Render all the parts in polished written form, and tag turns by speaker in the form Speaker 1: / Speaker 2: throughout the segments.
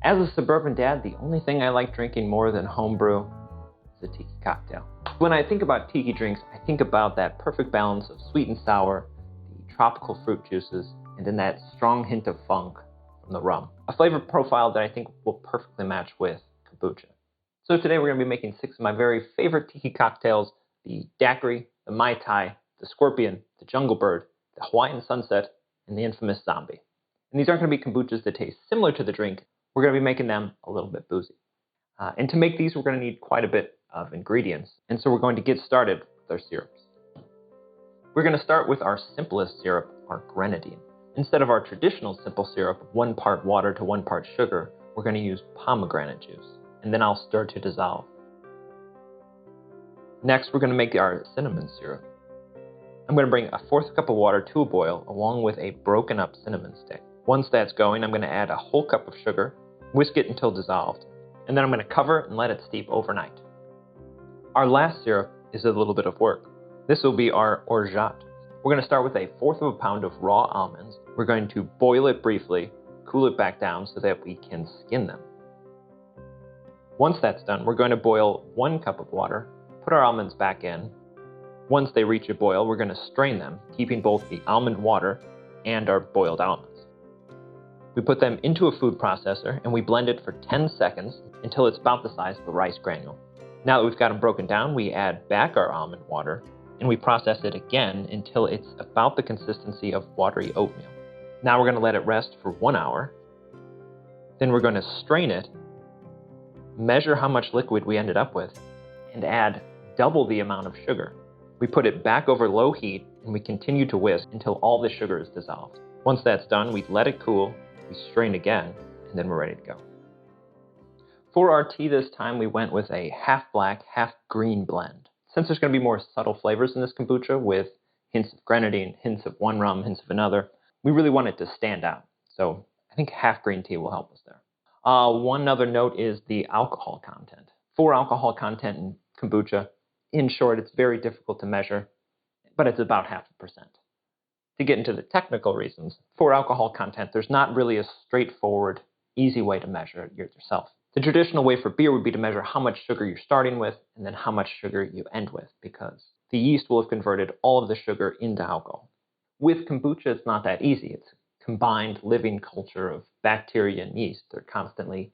Speaker 1: As a suburban dad, the only thing I like drinking more than homebrew is a tiki cocktail. When I think about tiki drinks, I think about that perfect balance of sweet and sour, the tropical fruit juices, and then that strong hint of funk from the rum. A flavor profile that I think will perfectly match with kombucha. So today we're going to be making 6 of my very favorite tiki cocktails: the Daiquiri, the Mai Tai, the Scorpion, the Jungle Bird, the Hawaiian Sunset, and the infamous Zombie. And these aren't going to be kombuchas that taste similar to the drink. We're going to be making them a little bit boozy. And to make these, we're going to need quite a bit of ingredients. And so we're going to get started with our syrups. We're going to start with our simplest syrup, our grenadine. Instead of our traditional simple syrup, 1 part water to 1 part sugar, we're going to use pomegranate juice. And then I'll stir to dissolve. Next, we're going to make our cinnamon syrup. I'm going to bring a 1/4 cup of water to a boil along with a broken up cinnamon stick. Once that's going, I'm going to add a whole cup of sugar, whisk it until dissolved, and then I'm going to cover and let it steep overnight. Our last syrup is a little bit of work. This will be our orgeat. We're going to start with a 1/4 pound of raw almonds. We're going to boil it briefly, cool it back down so that we can skin them. Once that's done, we're going to boil 1 cup of water, put our almonds back in. Once they reach a boil, we're going to strain them, keeping both the almond water and our boiled almonds. We put them into a food processor and we blend it for 10 seconds until it's about the size of a rice granule. Now that we've got them broken down, we add back our almond water and we process it again until it's about the consistency of watery oatmeal. Now we're going to let it rest for 1 hour. Then we're going to strain it, measure how much liquid we ended up with, and add double the amount of sugar. We put it back over low heat and we continue to whisk until all the sugar is dissolved. Once that's done, we let it cool, we strain again, and then we're ready to go. For our tea this time, we went with a half black, half green blend. Since there's going to be more subtle flavors in this kombucha with hints of grenadine, hints of one rum, hints of another, we really want it to stand out. So I think half green tea will help us there. One other note is the alcohol content. For alcohol content in kombucha, in short, it's very difficult to measure, but it's about 0.5%. To get into the technical reasons, for alcohol content, there's not really a straightforward, easy way to measure it yourself. The traditional way for beer would be to measure how much sugar you're starting with and then how much sugar you end with, because the yeast will have converted all of the sugar into alcohol. With kombucha, it's not that easy. It's a combined living culture of bacteria and yeast. They're constantly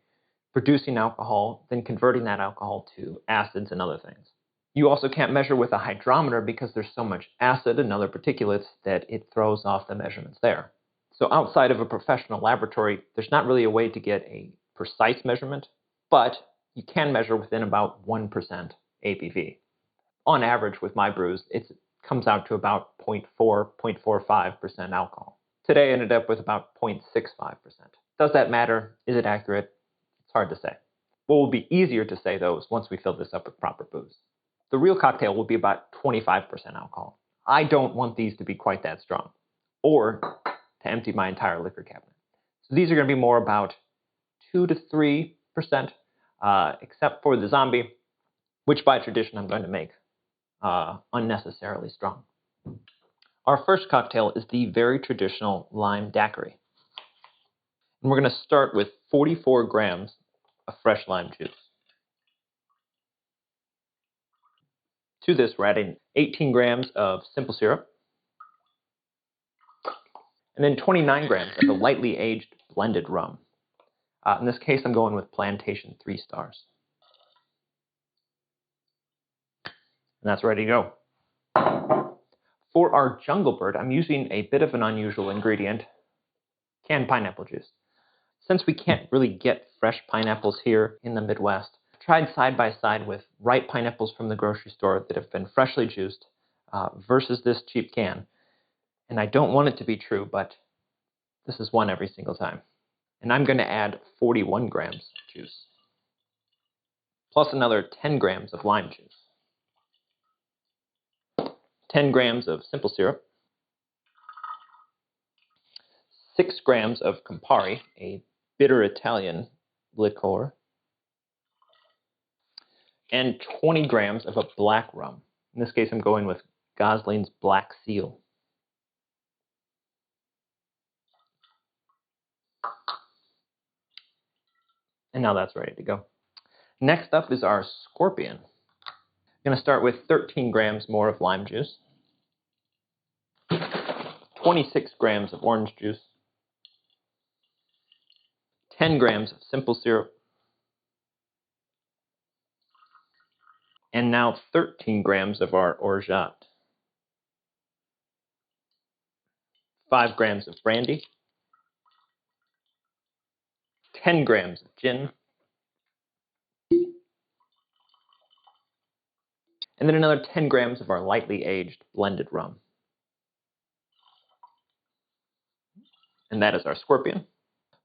Speaker 1: producing alcohol, then converting that alcohol to acids and other things. You also can't measure with a hydrometer because there's so much acid and other particulates that it throws off the measurements there. So outside of a professional laboratory, there's not really a way to get a precise measurement, but you can measure within about 1% ABV. On average, with my brews, it comes out to about 0.4, 0.45% alcohol. Today I ended up with about 0.65%. Does that matter? Is it accurate? It's hard to say. What will be easier to say, though, is once we fill this up with proper booze. The real cocktail will be about 25% alcohol. I don't want these to be quite that strong, or to empty my entire liquor cabinet. So these are going to be more about 2 to 3%, except for the zombie, which by tradition I'm going to make unnecessarily strong. Our first cocktail is the very traditional lime daiquiri. And we're going to start with 44 grams of fresh lime juice. To this, we're adding 18 grams of simple syrup, and then 29 grams of the lightly aged blended rum. In this case, I'm going with Plantation 3 Stars. And that's ready to go. For our Jungle Bird, I'm using a bit of an unusual ingredient, canned pineapple juice. Since we can't really get fresh pineapples here in the Midwest, I've tried side by side with ripe pineapples from the grocery store that have been freshly juiced versus this cheap can. And I don't want it to be true, but this is one every single time. And I'm going to add 41 grams of juice, plus another 10 grams of lime juice, 10 grams of simple syrup, 6 grams of Campari, a bitter Italian liqueur, and 20 grams of a black rum. In this case, I'm going with Gosling's Black Seal. And now that's ready to go. Next up is our scorpion. I'm going to start with 13 grams more of lime juice, 26 grams of orange juice, 10 grams of simple syrup, and now 13 grams of our orgeat, 5 grams of brandy, 10 grams of gin, and then another 10 grams of our lightly aged blended rum. And that is our scorpion.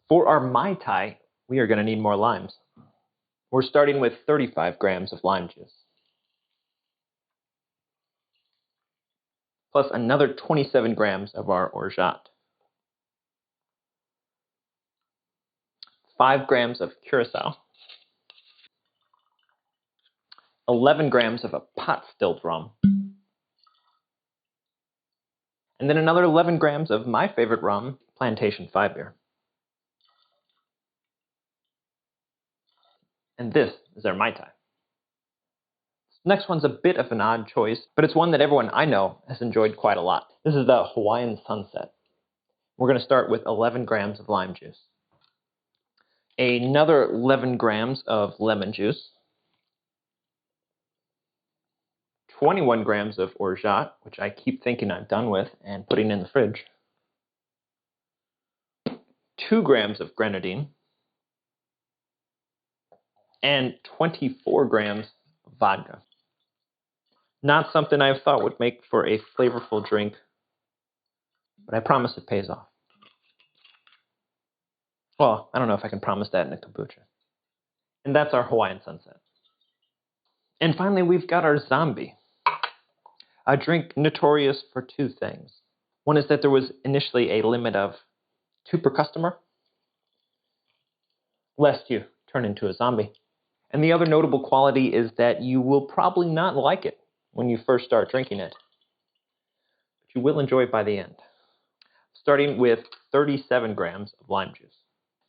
Speaker 1: For our Mai Tai, we are going to need more limes. We're starting with 35 grams of lime juice, plus another 27 grams of our orgeat, 5 grams of curacao, 11 grams of a pot-stilled rum, and then another 11 grams of my favorite rum, Plantation 5 Beer. And this is our Mai Tai. Next one's a bit of an odd choice, but it's one that everyone I know has enjoyed quite a lot. This is the Hawaiian Sunset. We're going to start with 11 grams of lime juice, another 11 grams of lemon juice, 21 grams of orgeat, which I keep thinking I'm done with and putting in the fridge, 2 grams of grenadine, and 24 grams of vodka. Not something I've thought would make for a flavorful drink, but I promise it pays off. Well, I don't know if I can promise that in a kombucha. And that's our Hawaiian Sunset. And finally, we've got our zombie, a drink notorious for two things. One is that there was initially a limit of 2 per customer, lest you turn into a zombie. And the other notable quality is that you will probably not like it when you first start drinking it, but you will enjoy it by the end. Starting with 37 grams of lime juice.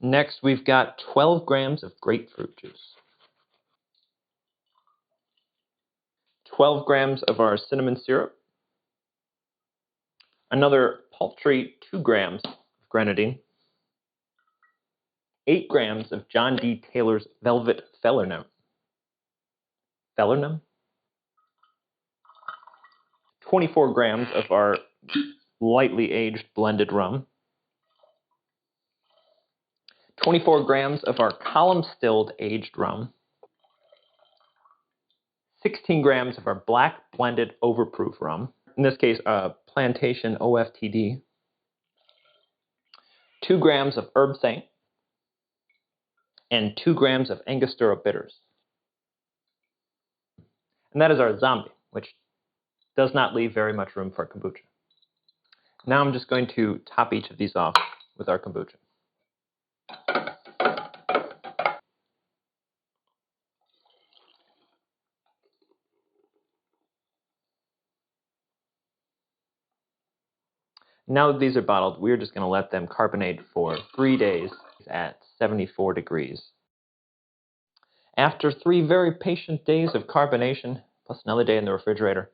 Speaker 1: Next, we've got 12 grams of grapefruit juice, 12 grams of our cinnamon syrup, another paltry 2 grams of grenadine, 8 grams of John D. Taylor's Velvet Felernum, 24 grams of our lightly aged blended rum, 24 grams of our column stilled aged rum, 16 grams of our black blended overproof rum, in this case, Plantation OFTD, 2 grams of herb saint, and 2 grams of Angostura bitters. And that is our zombie, which does not leave very much room for kombucha. Now I'm just going to top each of these off with our kombucha. Now that these are bottled, we're just going to let them carbonate for 3 days at 74 degrees. After 3 very patient days of carbonation, plus another day in the refrigerator,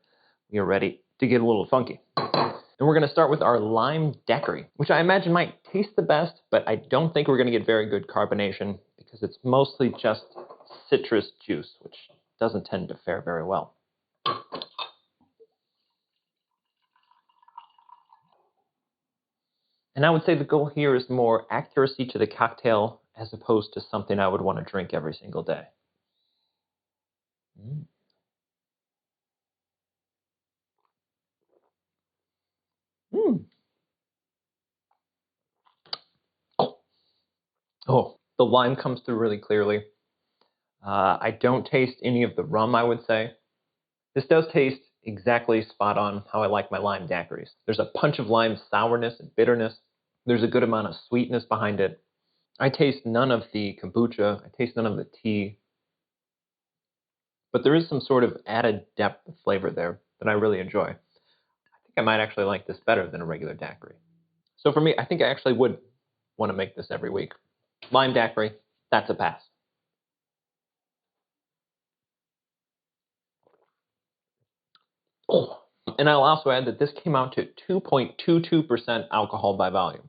Speaker 1: we are ready to get a little funky. And we're going to start with our lime daiquiri, which I imagine might taste the best, but I don't think we're going to get very good carbonation because it's mostly just citrus juice, which doesn't tend to fare very well. And I would say the goal here is more accuracy to the cocktail as opposed to something I would want to drink every single day. Oh, the lime comes through really clearly. I don't taste any of the rum, I would say. This does taste exactly spot on how I like my lime daiquiris. There's a punch of lime sourness and bitterness. There's a good amount of sweetness behind it. I taste none of the kombucha. I taste none of the tea. But there is some sort of added depth of flavor there that I really enjoy. I think I might actually like this better than a regular daiquiri. So for me, I think I actually would want to make this every week. Lime daiquiri, that's a pass. And I'll also add that this came out to 2.22% alcohol by volume.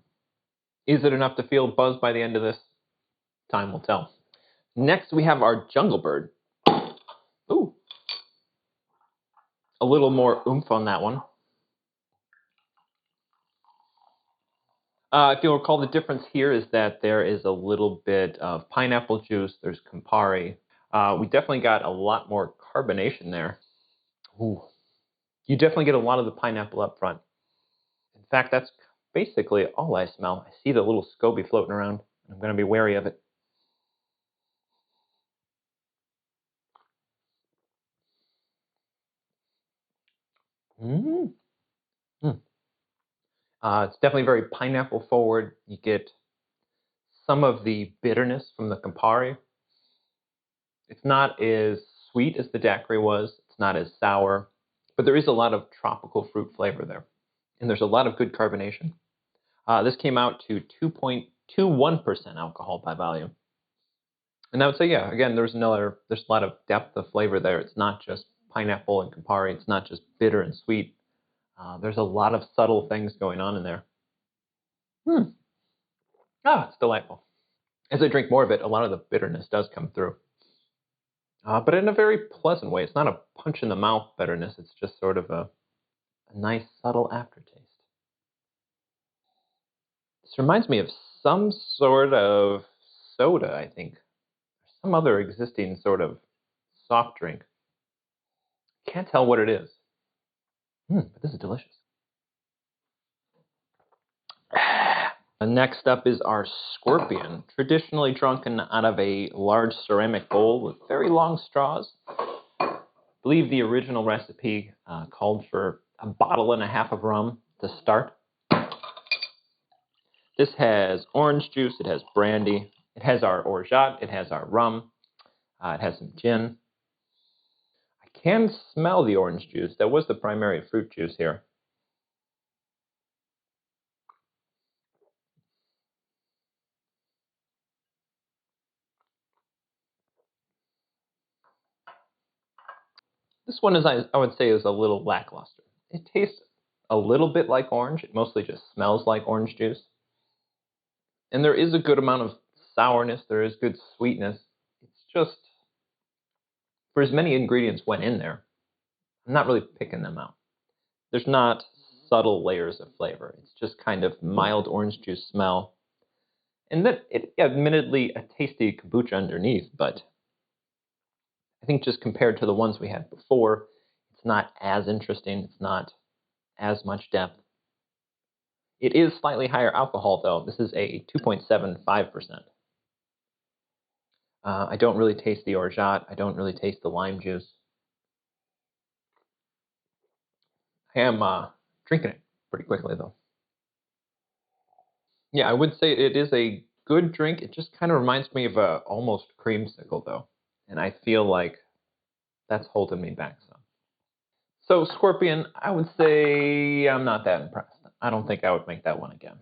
Speaker 1: Is it enough to feel buzzed by the end of this? Time will tell. Next, we have our Jungle Bird. Ooh, a little more oomph on that one. If you'll recall, the difference here is that there is a little bit of pineapple juice. There's Campari. We definitely got a lot more carbonation there. Ooh. You definitely get a lot of the pineapple up front. In fact, that's basically all I smell. I see the little SCOBY floating around. I'm going to be wary of it. Mm. Mm. It's definitely very pineapple forward. You get some of the bitterness from the Campari. It's not as sweet as the daiquiri was. It's not as sour, but there is a lot of tropical fruit flavor there, and there's a lot of good carbonation. This came out to 2.21% alcohol by volume, and I would say, yeah, again, there's a lot of depth of flavor there. It's not just pineapple and Campari. It's not just bitter and sweet. There's a lot of subtle things going on in there. Hmm. It's delightful. As I drink more of it, a lot of the bitterness does come through. But in a very pleasant way. It's not a punch in the mouth bitterness. It's just sort of a nice subtle aftertaste. This reminds me of some sort of soda, I think. Some other existing sort of soft drink. Can't tell what it is. But this is delicious. Next up is our scorpion, traditionally drunken out of a large ceramic bowl with very long straws. I believe the original recipe called for a bottle and a half of rum to start. This has orange juice, it has brandy, it has our orgeat, it has our rum, it has some gin. I can smell the orange juice. That was the primary fruit juice here. This one is, I would say, is a little lackluster. It tastes a little bit like orange. It mostly just smells like orange juice. And there is a good amount of sourness. There is good sweetness. It's just, for as many ingredients went in there, I'm not really picking them out. There's not subtle layers of flavor. It's just kind of mild orange juice smell. And then it admittedly a tasty kombucha underneath, but I think just compared to the ones we had before, it's not as interesting. It's not as much depth. It is slightly higher alcohol though. This is a 2.75%. I don't really taste the orgeat. I don't really taste the lime juice. I am drinking it pretty quickly though. Yeah, I would say it is a good drink. It just kind of reminds me of a almost creamsicle though, and I feel like that's holding me back some. So Scorpion, I would say I'm not that impressed. I don't think I would make that one again.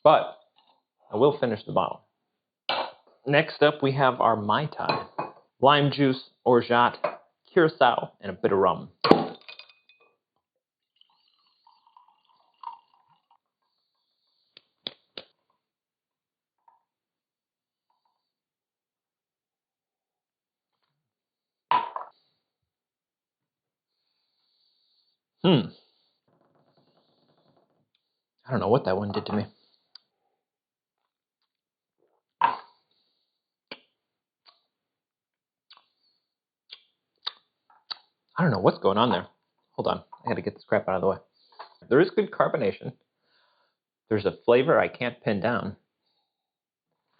Speaker 1: But I will finish the bottle. Next up, we have our Mai Tai. Lime juice, orgeat, curacao, and a bit of rum. I don't know what that one did to me. I don't know what's going on there. Hold on. I gotta get this crap out of the way. There is good carbonation. There's a flavor I can't pin down.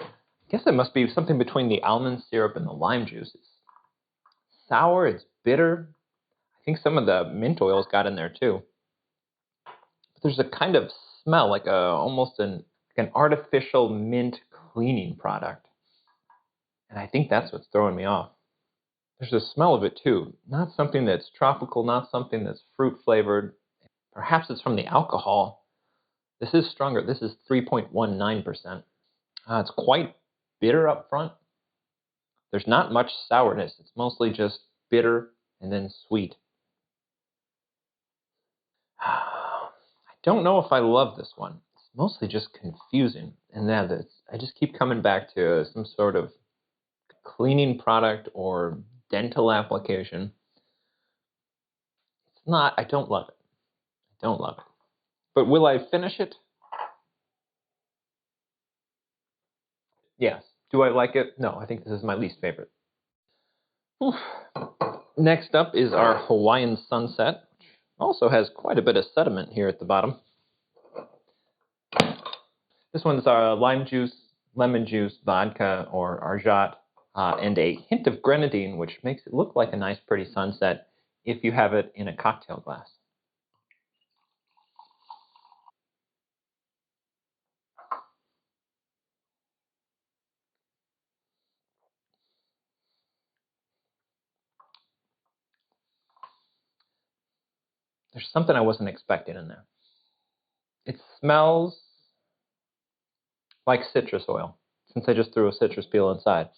Speaker 1: I guess it must be something between the almond syrup and the lime juice. It's sour, it's bitter. I think some of the mint oils got in there too. But there's a kind of smell, like almost an artificial mint cleaning product. And I think that's what's throwing me off. There's a smell of it too. Not something that's tropical, not something that's fruit flavored. Perhaps it's from the alcohol. This is stronger. This is 3.19%. It's quite bitter up front. There's not much sourness. It's mostly just bitter and then sweet. I don't know if I love this one. It's mostly just confusing, and that I just keep coming back to some sort of cleaning product or dental application. It's not. I don't love it. I don't love it. But will I finish it? Yes. Do I like it? No. I think this is my least favorite. Oof. Next up is our Hawaiian Sunset, which also has quite a bit of sediment here at the bottom. This one's lime juice, lemon juice, vodka, or orgeat, and a hint of grenadine, which makes it look like a nice, pretty sunset if you have it in a cocktail glass. There's something I wasn't expecting in there. It smells like citrus oil, since I just threw a citrus peel inside.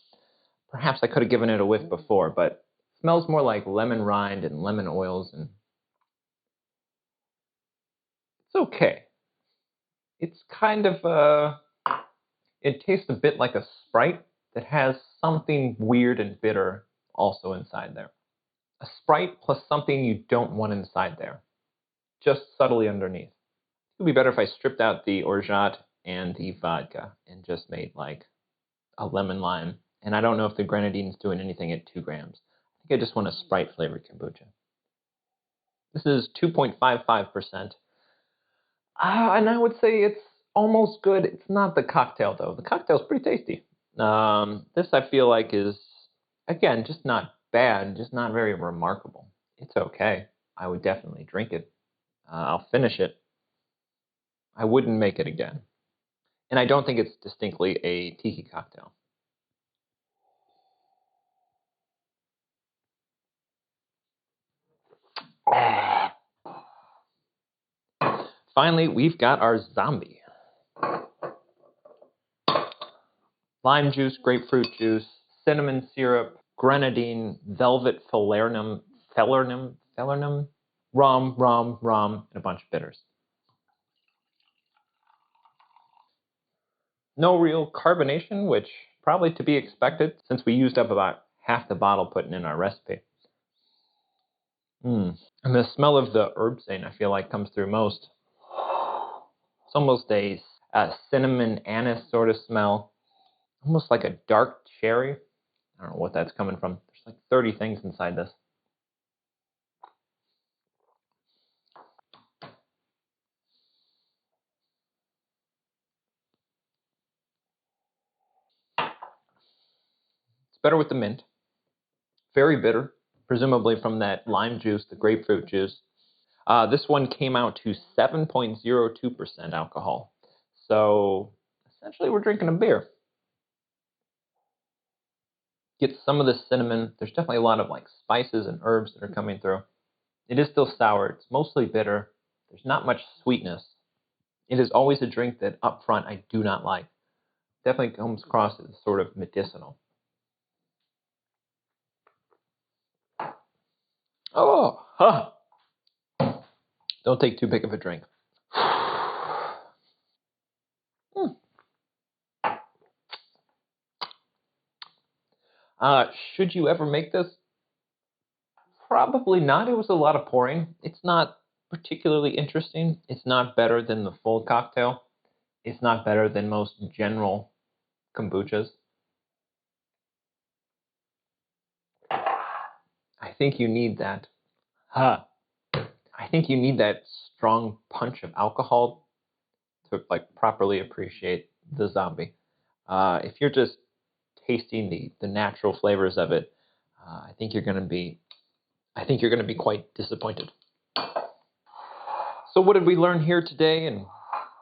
Speaker 1: Perhaps I could have given it a whiff before, but it smells more like lemon rind and lemon oils, and it's okay. It's kind of it tastes a bit like a Sprite that has something weird and bitter also inside there. A Sprite plus something you don't want inside there, just subtly underneath. It would be better if I stripped out the orgeat and the vodka and just made like a lemon lime. And I don't know if the grenadine's doing anything at 2 grams. I think I just want a Sprite flavored kombucha. This is 2.55%. And I would say it's almost good. It's not the cocktail, though. The cocktail's pretty tasty. This I feel like is, again, just not bad, just not very remarkable. It's okay. I would definitely drink it. I'll finish it. I wouldn't make it again. And I don't think it's distinctly a tiki cocktail. Finally, we've got our zombie. Lime juice, grapefruit juice, cinnamon syrup, grenadine, velvet falernum, rum, and a bunch of bitters. No real carbonation, which probably to be expected since we used up about half the bottle putting in our recipe. And the smell of the herbsane I feel like comes through most. It's almost a cinnamon anise sort of smell, almost like a dark cherry. I don't know what that's coming from. There's like 30 things inside this. It's better with the mint. Very bitter, presumably from that lime juice, the grapefruit juice. This one came out to 7.02% alcohol. So essentially, we're drinking a beer. Get some of the cinnamon. There's definitely a lot of like spices and herbs that are coming through. It is still sour. It's mostly bitter. There's not much sweetness. It is always a drink that up front I do not like. Definitely comes across as sort of medicinal. Oh, huh. Don't take too big of a drink. Should you ever make this? Probably not. It was a lot of pouring. It's not particularly interesting. It's not better than the full cocktail. It's not better than most general kombuchas. I think you need that. Huh. I think you need that strong punch of alcohol to like properly appreciate the zombie. If you're just tasting the natural flavors of it, I think you're gonna be quite disappointed. So what did we learn here today, and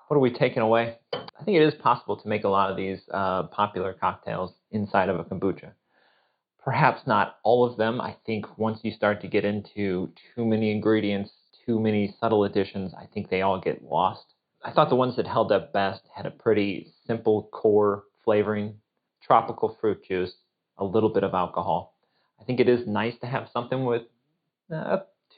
Speaker 1: what are we taking away? I think it is possible to make a lot of these popular cocktails inside of a kombucha. Perhaps not all of them. I think once you start to get into too many ingredients, too many subtle additions, I think they all get lost. I thought the ones that held up best had a pretty simple core flavoring, tropical fruit juice, a little bit of alcohol. I think it is nice to have something with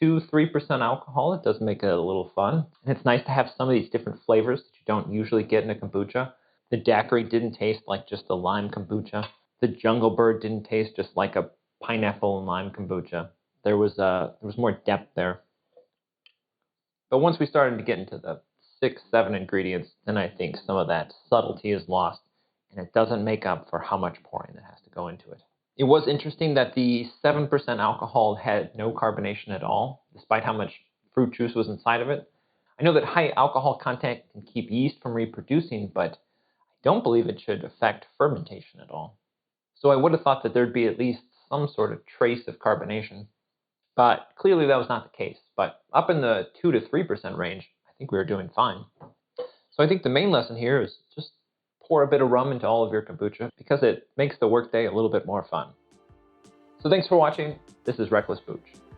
Speaker 1: 2-3% alcohol, it does make it a little fun. And it's nice to have some of these different flavors that you don't usually get in a kombucha. The daiquiri didn't taste like just a lime kombucha. The jungle bird didn't taste just like a pineapple and lime kombucha. There was more depth there. But once we started to get into the 6-7 ingredients, then I think some of that subtlety is lost, and it doesn't make up for how much pouring that has to go into it. It was interesting that the 7% alcohol had no carbonation at all, despite how much fruit juice was inside of it. I know that high alcohol content can keep yeast from reproducing, but I don't believe it should affect fermentation at all. So I would have thought that there'd be at least some sort of trace of carbonation. But clearly that was not the case. But up in the 2 to 3% range, I think we were doing fine. So I think the main lesson here is just pour a bit of rum into all of your kombucha because it makes the workday a little bit more fun. So thanks for watching. This is Reckless Booch.